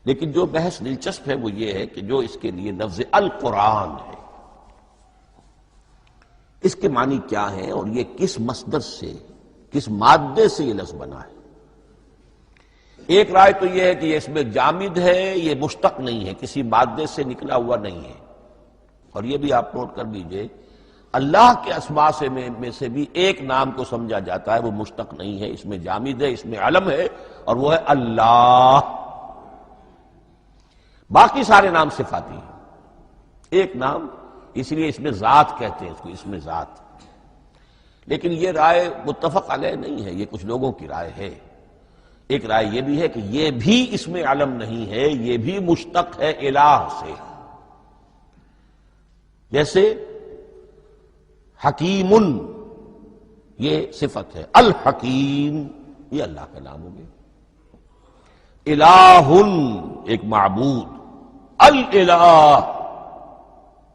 لیکن جو بحث دلچسپ ہے وہ یہ ہے کہ جو اس کے لیے لفظ القرآن ہے، اس کے معنی کیا ہیں اور یہ کس مصدر سے، کس مادے سے یہ لفظ بنا ہے۔ ایک رائے تو یہ ہے کہ یہ اس میں جامد ہے، یہ مشتق نہیں ہے، کسی مادے سے نکلا ہوا نہیں ہے۔ اور یہ بھی آپ نوٹ کر لیجئے، اللہ کے اسماء میں سے بھی ایک نام کو سمجھا جاتا ہے، وہ مشتق نہیں ہے، اس میں جامد ہے، اس میں علم ہے، اور وہ ہے اللہ۔ باقی سارے نام صفاتی ہیں، ایک نام، اس لیے اس میں ذات کہتے ہیں اس کو، اس میں ذات۔ لیکن یہ رائے متفق علیہ نہیں ہے، یہ کچھ لوگوں کی رائے ہے۔ ایک رائے یہ بھی ہے کہ یہ بھی اس میں علم نہیں ہے، یہ بھی مشتق ہے الہ سے۔ جیسے حکیم، یہ صفت ہے، الحکیم یہ اللہ کا نام ہو گیا۔ الہ ایک معبود، الالہ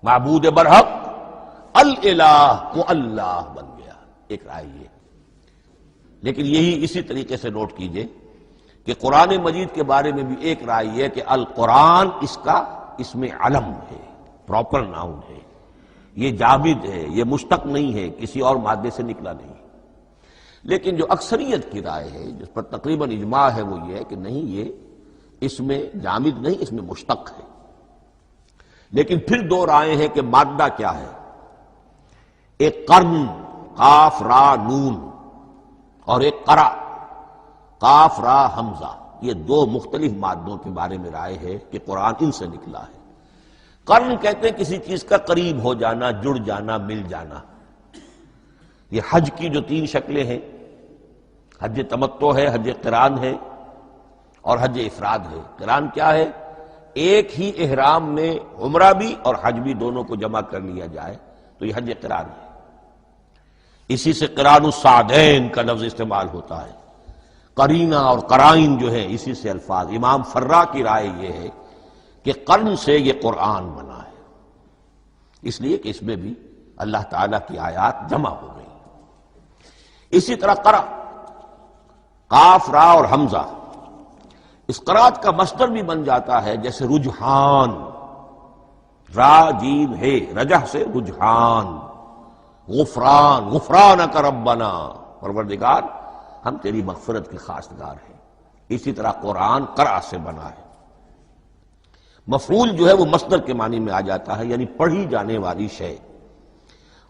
معبود برحق، الالہ وہ اللہ بن گیا، ایک رائے یہ۔ لیکن یہی اسی طریقے سے نوٹ کیجئے کہ قرآن مجید کے بارے میں بھی ایک رائے یہ کہ القرآن اس میں علم ہے، پراپر ناؤن ہے، یہ جامد ہے، یہ مشتق نہیں ہے، کسی اور مادے سے نکلا نہیں۔ لیکن جو اکثریت کی رائے ہے، جس پر تقریباً اجماع ہے، وہ یہ ہے کہ نہیں، یہ اس میں جامد نہیں، اس میں مشتق ہے۔ لیکن پھر دو رائے ہیں کہ مادہ کیا ہے۔ ایک قرن، قاف را نون، اور ایک قرا، قاف را حمزہ، یہ دو مختلف مادوں کے بارے میں رائے ہے کہ قرآن ان سے نکلا ہے۔ قرن کہتے ہیں کسی چیز کا قریب ہو جانا، جڑ جانا، مل جانا۔ یہ حج کی جو تین شکلیں ہیں، حج تمتع ہے، حج قران ہے، اور حج افراد ہے۔ قران کیا ہے؟ ایک ہی احرام میں عمرہ بھی اور حج بھی دونوں کو جمع کر لیا جائے تو یہ حج قران ہے۔ اسی سے قران الصعدین کا لفظ استعمال ہوتا ہے۔ قرینہ اور قرائن جو ہے اسی سے الفاظ۔ امام فرا کی رائے یہ ہے کہ قرن سے یہ قرآن بنا ہے، اس لیے کہ اس میں بھی اللہ تعالیٰ کی آیات جمع ہو گئی۔ اسی طرح قرأ، قاف را اور حمزہ، اس قرات کا مصدر بھی بن جاتا ہے، جیسے رجحان، را جیم ہے، رجح سے رجحان۔ غفران، غفرانک ربنا، پروردگار ہم تیری مغفرت کے خواستگار ہیں۔ اسی طرح قرآن قرأ سے بنا ہے۔ مفعول جو ہے وہ مصدر کے معنی میں آ جاتا ہے، یعنی پڑھی جانے والی شے۔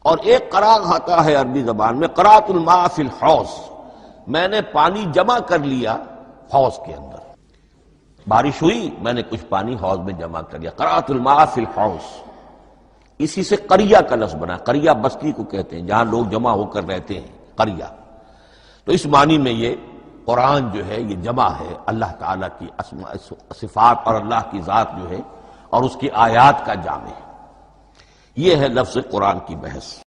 اور ایک قرأ آتا ہے عربی زبان میں، قرأت الماء فی الحوض، میں نے پانی جمع کر لیا حوض کے اندر۔ بارش ہوئی، میں نے کچھ پانی حوض میں جمع کر لیا، قرأت الماء فی الحوض۔ اسی سے قریہ کا لفظ بنا، قریہ بستی کو کہتے ہیں جہاں لوگ جمع ہو کر رہتے ہیں، قریہ۔ تو اس معنی میں یہ قرآن جو ہے یہ جمع ہے اللہ تعالیٰ کی اسماء صفات اور اللہ کی ذات جو ہے اور اس کی آیات کا جامع ہے۔ یہ ہے لفظ قرآن کی بحث۔